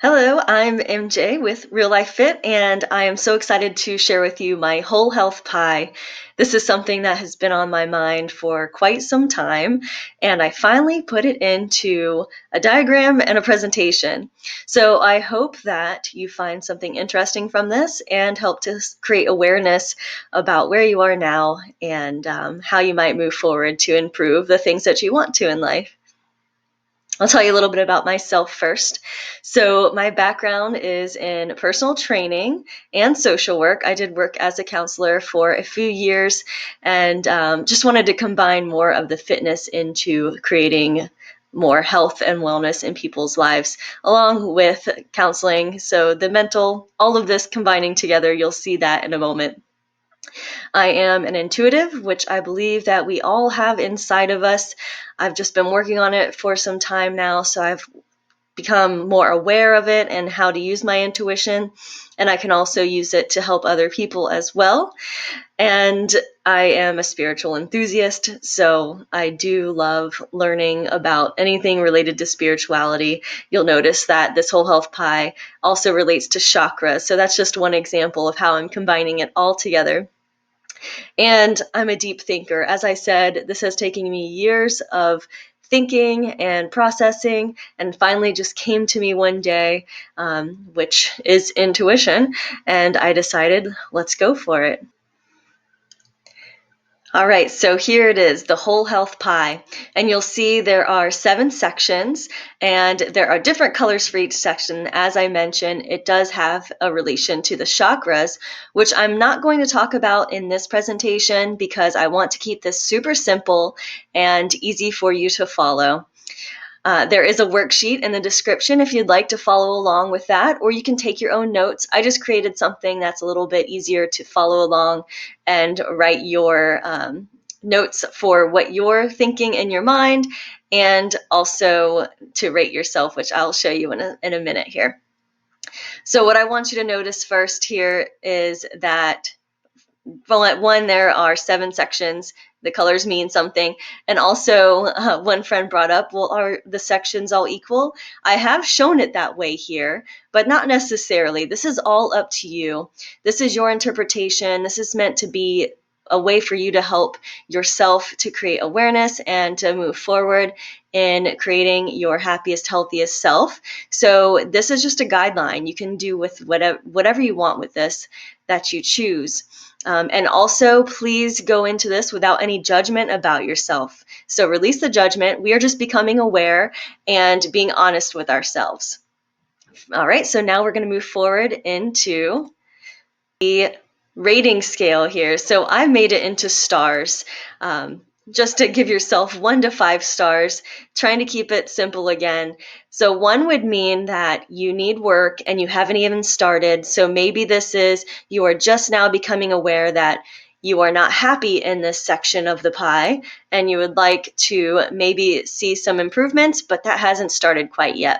Hello, I'm MJ with Real Life Fit, and I am so excited to share with you my whole health pie. This is something that has been on my mind for quite some time, and I finally put it into a diagram and a presentation. So I hope that you find something interesting from this and help to create awareness about where you are now and how you might move forward to improve the things that you want to in life. I'll tell you a little bit about myself first. So, my background is in personal training and social work. I did work as a counselor for a few years and just wanted to combine more of the fitness into creating more health and wellness in people's lives, along with counseling. So, the mental, all of this combining together, you'll see that in a moment. I am an intuitive, which I believe that we all have inside of us. I've just been working on it for some time now, so I've become more aware of it and how to use my intuition. And I can also use it to help other people as well. And I am a spiritual enthusiast, so I do love learning about anything related to spirituality. You'll notice that this whole health pie also relates to chakras. So that's just one example of how I'm combining it all together. And I'm a deep thinker. As I said, this has taken me years of thinking and processing, and finally just came to me one day, which is intuition, and I decided, let's go for it. All right, so here it is, the whole health pie. And you'll see there are 7 sections, and there are different colors for each section. As I mentioned, it does have a relation to the chakras, which I'm not going to talk about in this presentation because I want to keep this super simple and easy for you to follow. There is a worksheet in the description if you'd like to follow along with that, or you can take your own notes. I just created something that's a little bit easier to follow along and write your notes for what you're thinking in your mind, and also to rate yourself, which I'll show you in a minute here. So what I want you to notice first here is that, well, at one, there are 7 sections. The colors mean something. And also, one friend brought up, well, are the sections all equal? I have shown it that way here, but not necessarily. This is all up to you. This is your interpretation. This is meant to be a way for you to help yourself to create awareness and to move forward in creating your happiest, healthiest self. So this is just a guideline. You can do with whatever you want with this that you choose. And also, please go into this without any judgment about yourself. So release the judgment. We are just becoming aware and being honest with ourselves. All right, so now we're going to move forward into the rating scale here. So I made it into stars. Just to give yourself 1 to 5 stars, trying to keep it simple again. So 1 would mean that you need work and you haven't even started. So maybe this is you are just now becoming aware that you are not happy in this section of the pie and you would like to maybe see some improvements, but that hasn't started quite yet.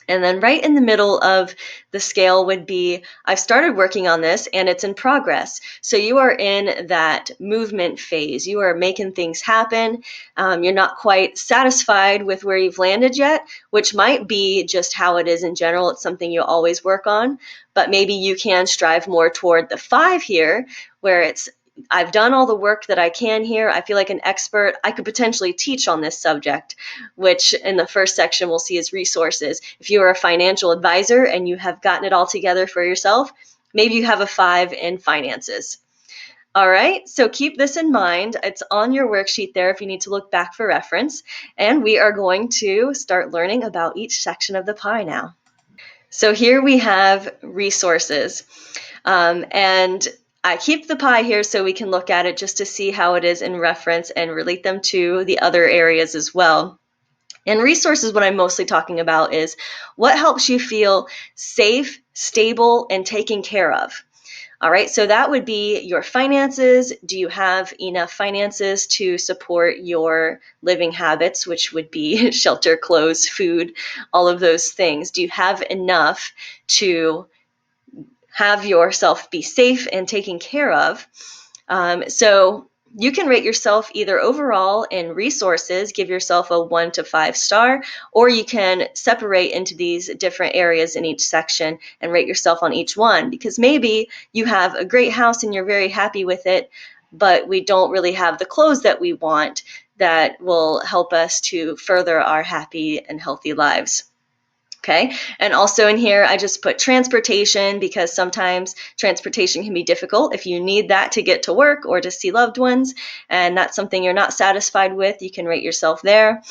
And then right in the middle of the scale would be, I've started working on this and it's in progress. So you are in that movement phase. You are making things happen. You're not quite satisfied with where you've landed yet, which might be just how it is in general. It's something you always work on, but maybe you can strive more toward the 5 here, where it's I've done all the work that I can here. I feel like an expert. I could potentially teach on this subject, which in the first section we'll see as resources. If you are a financial advisor and you have gotten it all together for yourself, maybe you have a 5 in finances. All right, so keep this in mind. It's on your worksheet there if you need to look back for reference. And we are going to start learning about each section of the pie now. So here we have resources. And I keep the pie here so we can look at it just to see how it is in reference and relate them to the other areas as well. And resources, what I'm mostly talking about is what helps you feel safe, stable, and taken care of. All right, so that would be your finances. Do you have enough finances to support your living habits, which would be shelter, clothes, food, all of those things? Do you have enough to have yourself be safe and taken care of? So You can rate yourself either overall in resources, give yourself a 1 to 5 star, or you can separate into these different areas in each section and rate yourself on each one, because maybe you have a great house and you're very happy with it, but we don't really have the clothes that we want that will help us to further our happy and healthy lives. Okay, and also in here, I just put transportation because sometimes transportation can be difficult if you need that to get to work or to see loved ones, and that's something you're not satisfied with. You can rate yourself there.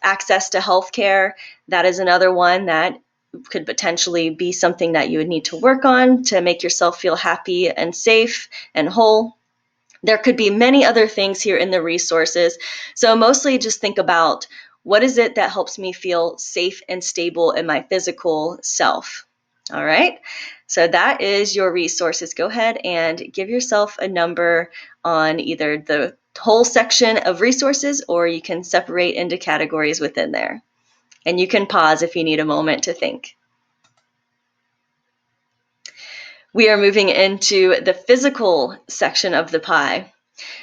Access to healthcare, that is another one that could potentially be something that you would need to work on to make yourself feel happy and safe and whole. There could be many other things here in the resources. So mostly just think about, what is it that helps me feel safe and stable in my physical self? All right. So that is your resources. Go ahead and give yourself a number on either the whole section of resources, or you can separate into categories within there. And you can pause if you need a moment to think. We are moving into the physical section of the pie.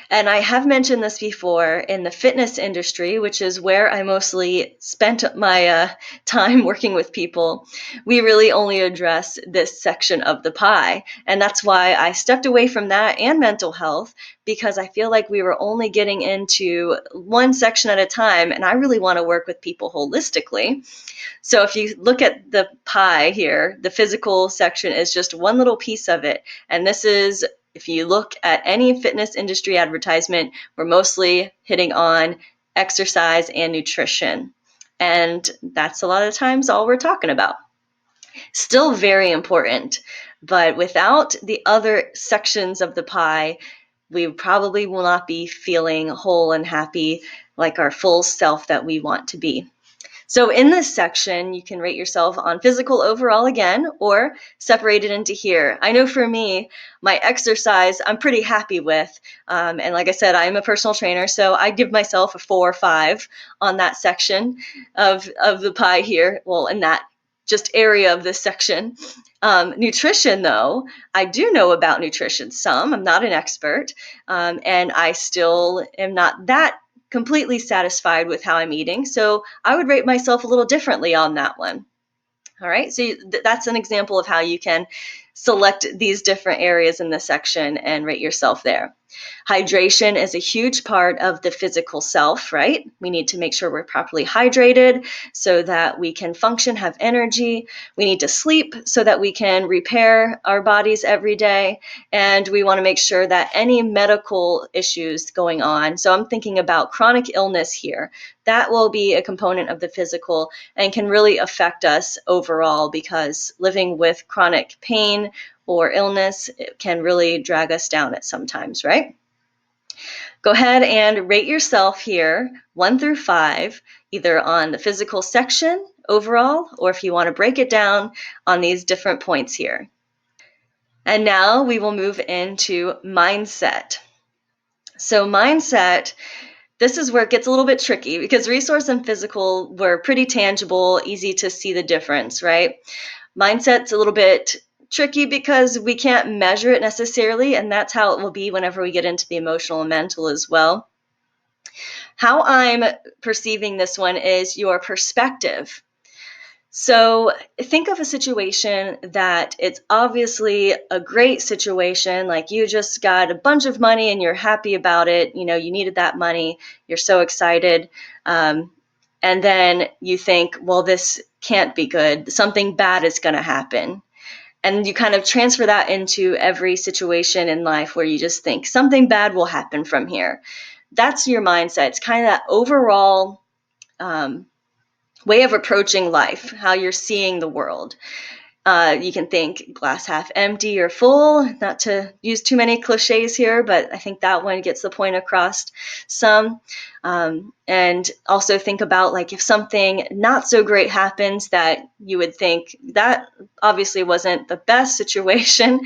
And I have mentioned this before, in the fitness industry, which is where I mostly spent my time working with people, we really only address this section of the pie. And that's why I stepped away from that and mental health, because I feel like we were only getting into one section at a time, and I really want to work with people holistically. So if you look at the pie here, the physical section is just one little piece of it. And this is, if you look at any fitness industry advertisement, we're mostly hitting on exercise and nutrition. And that's a lot of times all we're talking about. Still very important, but without the other sections of the pie, we probably will not be feeling whole and happy like our full self that we want to be. So in this section, you can rate yourself on physical overall again, or separate it into here. I know for me, my exercise, I'm pretty happy with. And like I said, I'm a personal trainer, so I give myself a 4 or 5 on that section of the pie here. Well, in that just area of this section. Nutrition, though, I do know about nutrition some. I'm not an expert, and I still am not that completely satisfied with how I'm eating. So I would rate myself a little differently on that one. All right, so that's an example of how you can select these different areas in the section and rate yourself there. Hydration is a huge part of the physical self, right? We need to make sure we're properly hydrated so that we can function, have energy. We need to sleep so that we can repair our bodies every day. And we want to make sure that any medical issues going on, so I'm thinking about chronic illness here, that will be a component of the physical and can really affect us overall, because living with chronic pain or illness, it can really drag us down at sometimes, right? Go ahead and rate yourself here, 1 through 5, either on the physical section overall, or if you want to break it down on these different points here. And now we will move into mindset. So mindset, this is where it gets a little bit tricky, because resource and physical were pretty tangible, easy to see the difference, right? Mindset's a little bit tricky because we can't measure it necessarily, and that's how it will be whenever we get into the emotional and mental as well. How I'm perceiving this one is your perspective. So think of a situation that it's obviously a great situation, like you just got a bunch of money and you're happy about it, you know, you needed that money, you're so excited, and then you think, well, this can't be good, something bad is going to happen. And you kind of transfer that into every situation in life where you just think something bad will happen from here. That's your mindset. It's kind of that overall way of approaching life, how you're seeing the world. You can think glass half empty or full, not to use too many cliches here, but I think that one gets the point across some. And also think about, like, if something not so great happens, that you would think that obviously wasn't the best situation,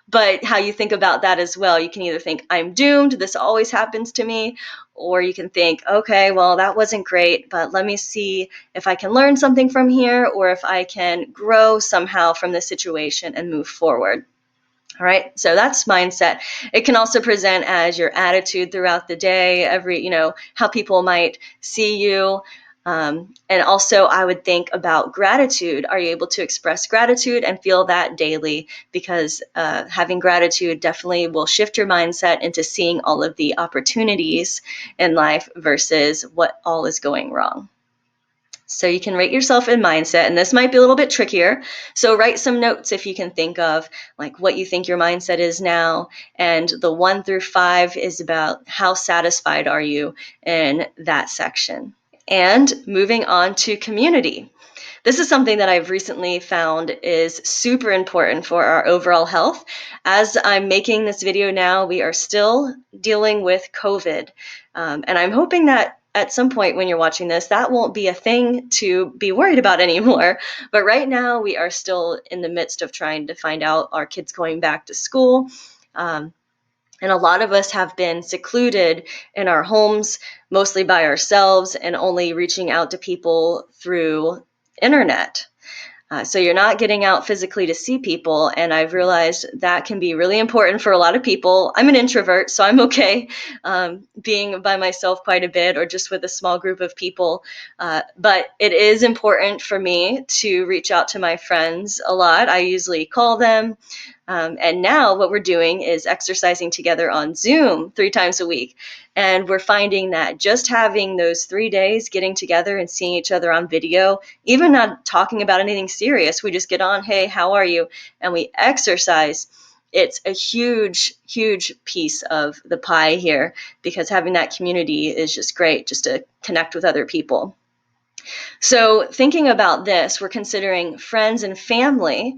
but how you think about that as well. You can either think, I'm doomed, this always happens to me, or you can think, okay, well, that wasn't great, but let me see if I can learn something from here, or if I can grow somehow from this situation and move forward. All right, so that's mindset. It can also present as your attitude throughout the day, how people might see you. And also, I would think about gratitude. Are you able to express gratitude and feel that daily? Because having gratitude definitely will shift your mindset into seeing all of the opportunities in life versus what all is going wrong. So you can rate yourself in mindset, and this might be a little bit trickier. So write some notes if you can think of like what you think your mindset is now. And the 1 through 5 is about how satisfied are you in that section. And moving on to community. This is something that I've recently found is super important for our overall health. As I'm making this video now, we are still dealing with COVID. And I'm hoping that at some point when you're watching this, that won't be a thing to be worried about anymore. But right now, we are still in the midst of trying to find out our kids going back to school. And a lot of us have been secluded in our homes, mostly by ourselves, and only reaching out to people through internet. So you're not getting out physically to see people, and I've realized that can be really important for a lot of people. I'm an introvert, so I'm okay being by myself quite a bit or just with a small group of people. But it is important for me to reach out to my friends a lot. I usually call them. And now what we're doing is exercising together on Zoom 3 times a week. And we're finding that just having those 3 days getting together and seeing each other on video, even not talking about anything serious, we just get on, hey, how are you? And we exercise. It's a huge, huge piece of the pie here because having that community is just great just to connect with other people. So thinking about this, we're considering friends and family.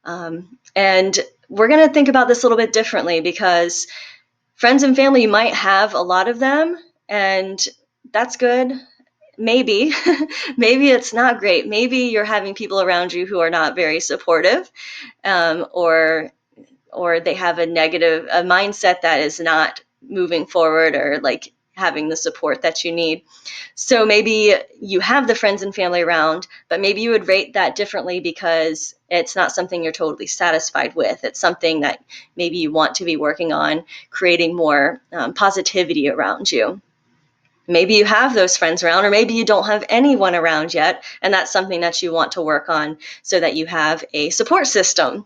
And we're going to think about this a little bit differently because friends and family, you might have a lot of them, and that's good. Maybe, maybe it's not great. Maybe you're having people around you who are not very supportive, or they have a mindset that is not moving forward or like having the support that you need. So maybe you have the friends and family around, but maybe you would rate that differently because it's not something you're totally satisfied with. It's something that maybe you want to be working on, creating more positivity around you. Maybe you have those friends around, or maybe you don't have anyone around yet, and that's something that you want to work on so that you have a support system.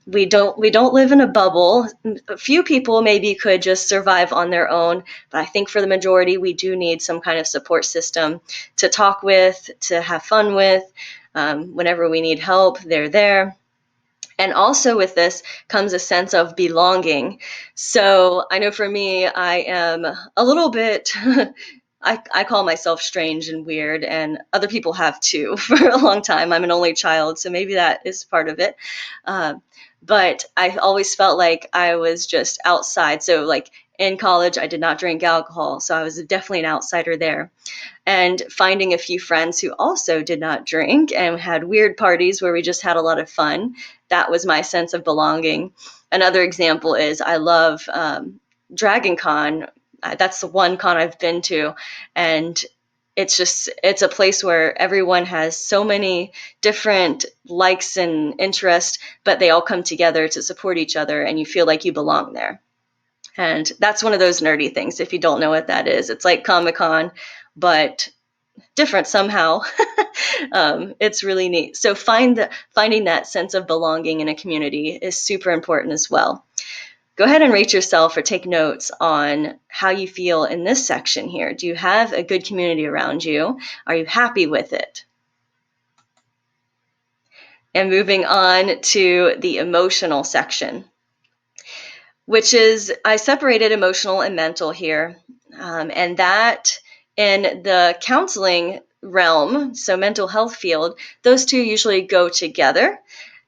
We don't live in a bubble. A few people maybe could just survive on their own, but I think for the majority, we do need some kind of support system to talk with, to have fun with. Whenever we need help, they're there. And also with this comes a sense of belonging. So I know for me, I am a little bit, I call myself strange and weird, and other people have too for a long time. I'm an only child, so maybe that is part of it. Uh, but I always felt like I was just outside. So like in college, I did not drink alcohol, so I was definitely an outsider there. And finding a few friends who also did not drink and had weird parties where we just had a lot of fun. That was my sense of belonging. Another example is I love Dragon Con. That's the one con I've been to. And it's a place where everyone has so many different likes and interests, but they all come together to support each other and you feel like you belong there. And that's one of those nerdy things. If you don't know what that is, it's like Comic-Con, but different somehow. It's really neat. So finding that sense of belonging in a community is super important as well. Go ahead and rate yourself or take notes on how you feel in this section here. Do you have a good community around you? Are you happy with it? And moving on to the emotional section, which is, I separated emotional and mental here. And that in the counseling realm, so mental health field, those two usually go together.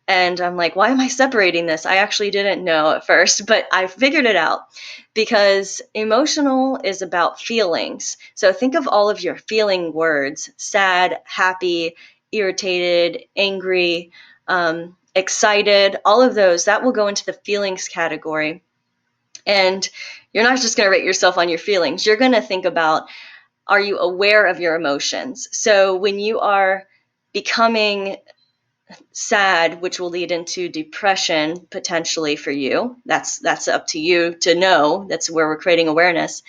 And I'm like, why am I separating this? I actually didn't know at first, but I figured it out because emotional is about feelings. So think of all of your feeling words: sad, happy, irritated, angry, excited, all of those, that will go into the feelings category. And you're not just going to rate yourself on your feelings. You're going to think about, are you aware of your emotions? So when you are becoming sad, which will lead into depression potentially for you. That's up to you to know. That's where we're creating awareness.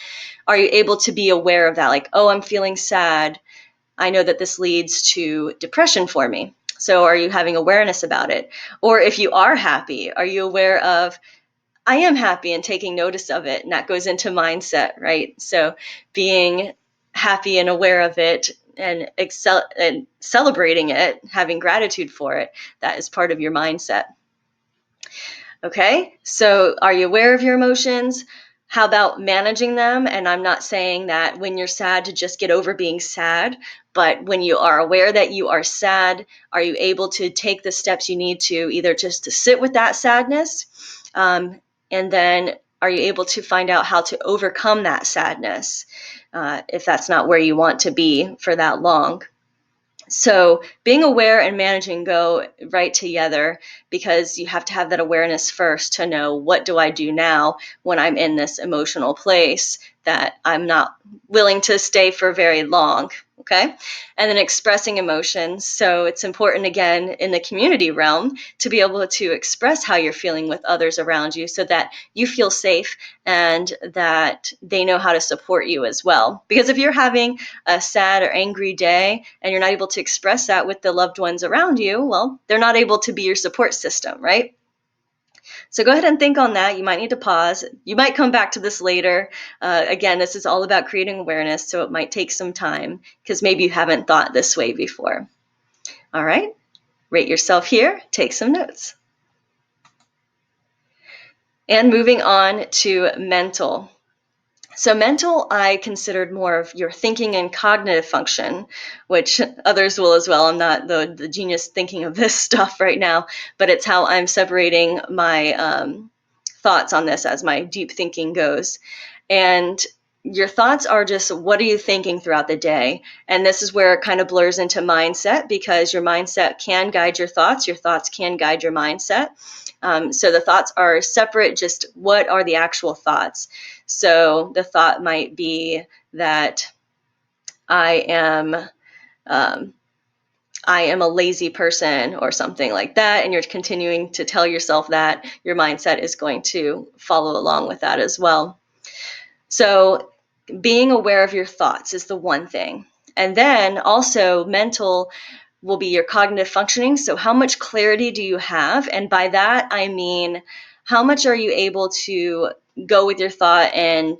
Are you able to be aware of that? Like, oh, I'm feeling sad. I know that this leads to depression for me. So are you having awareness about it? Or if you are happy, are you aware of, I am happy, and taking notice of it? And that goes into mindset, right? So being happy and aware of it and celebrating it, having gratitude for it, that is part of your mindset. Okay, so are you aware of your emotions? How about managing them? And I'm not saying that when you're sad to just get over being sad, but when you are aware that you are sad, are you able to take the steps you need to either just to sit with that sadness, and then are you able to find out how to overcome that sadness if that's not where you want to be for that long? So being aware and managing go right together, because you have to have that awareness first to know, what do I do now when I'm in this emotional place that I'm not willing to stay for very long? Okay. And then expressing emotions. So it's important, again, in the community realm, to be able to express how you're feeling with others around you so that you feel safe and that they know how to support you as well. Because if you're having a sad or angry day and you're not able to express that with the loved ones around you, well, they're not able to be your support system, right? So go ahead and think on that. You might need to pause. You might come back to this later. Again, this is all about creating awareness, so it might take some time because maybe you haven't thought this way before. All right, rate yourself here, take some notes. And moving on to mental. So mental, I considered more of your thinking and cognitive function, which others will as well. I'm not the genius thinking of this stuff right now, but it's how I'm separating my thoughts on this as my deep thinking goes. And your thoughts are just, what are you thinking throughout the day? And this is where it kind of blurs into mindset, because your mindset can guide your thoughts can guide your mindset. So the thoughts are separate, just what are the actual thoughts? So the thought might be that I am um, I am a lazy person or something like that, and you're continuing to tell yourself that, your mindset is going to follow along with that as well. So being aware of your thoughts is the one thing. And then also mental will be your cognitive functioning. So how much clarity do you have? And by that, I mean, how much are you able to go with your thought and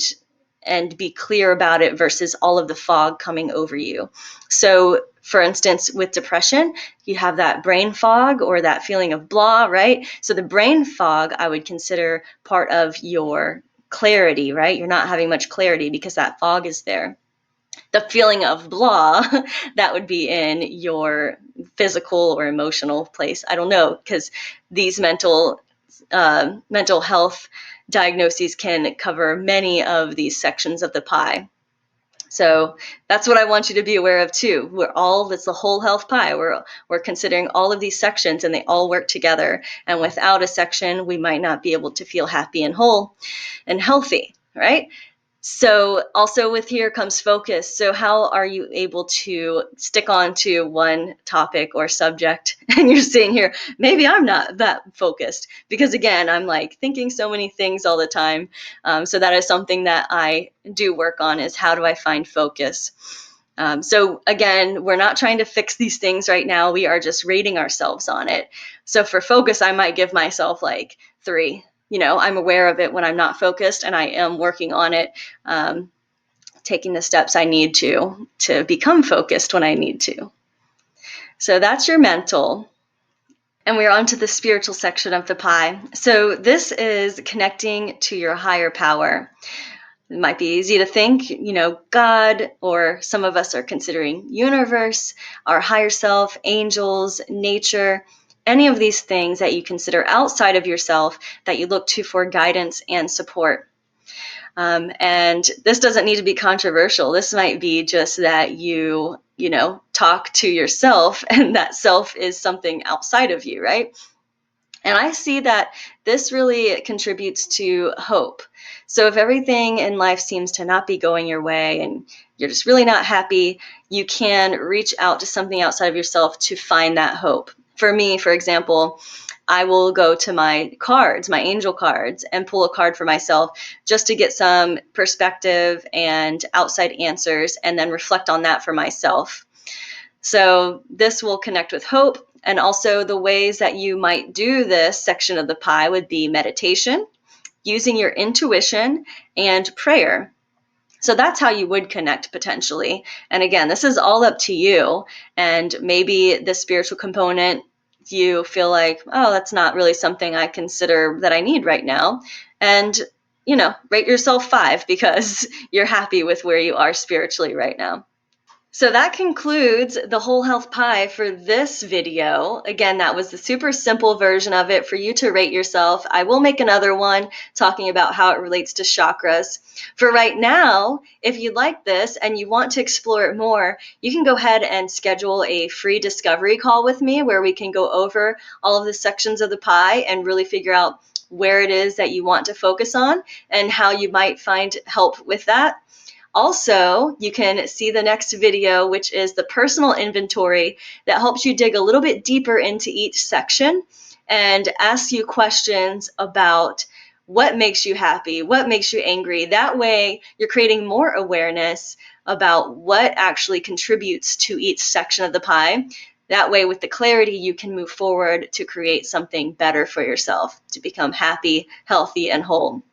be clear about it versus all of the fog coming over you? So for instance, with depression, you have that brain fog or that feeling of blah, right? So the brain fog, I would consider part of your clarity, right? You're not having much clarity because that fog is there. The feeling of blah, that would be in your physical or emotional place. I don't know, because these mental health diagnoses can cover many of these sections of the pie. So that's what I want you to be aware of too. It's the whole health pie. We're considering all of these sections, and they all work together. And without a section, we might not be able to feel happy and whole and healthy, right? So also with here comes focus. So how are you able to stick on to one topic or subject? And you're seeing here, maybe I'm not that focused, because again, I'm like thinking so many things all the time. So that is something that I do work on, is how do I find focus? So again, we're not trying to fix these things right now. We are just rating ourselves on it. So for focus, I might give myself like 3. I'm aware of it when I'm not focused, and I am working on it, taking the steps I need to become focused when I need to. So that's your mental. And we're on to the spiritual section of the pie. So this is connecting to your higher power. It might be easy to think, God, or some of us are considering universe, our higher self, angels, nature, any of these things that you consider outside of yourself that you look to for guidance and support. And this doesn't need to be controversial. This might be just that you talk to yourself, and that self is something outside of you, right? And I see that this really contributes to hope. So if everything in life seems to not be going your way and you're just really not happy, you can reach out to something outside of yourself to find that hope. For me, for example, I will go to my cards, my angel cards, and pull a card for myself just to get some perspective and outside answers, and then reflect on that for myself. So this will connect with hope. And also the ways that you might do this section of the pie would be meditation, using your intuition, and prayer. So that's how you would connect potentially. And again, this is all up to you. And maybe the spiritual component, you feel like, oh, that's not really something I consider that I need right now. And, rate yourself 5 because you're happy with where you are spiritually right now. So that concludes the whole health pie for this video. Again, that was the super simple version of it for you to rate yourself. I will make another one talking about how it relates to chakras. For right now, if you like this and you want to explore it more, you can go ahead and schedule a free discovery call with me where we can go over all of the sections of the pie and really figure out where it is that you want to focus on and how you might find help with that. Also, you can see the next video, which is the personal inventory that helps you dig a little bit deeper into each section and asks you questions about what makes you happy, what makes you angry. That way, you're creating more awareness about what actually contributes to each section of the pie. That way, with the clarity, you can move forward to create something better for yourself, to become happy, healthy, and whole.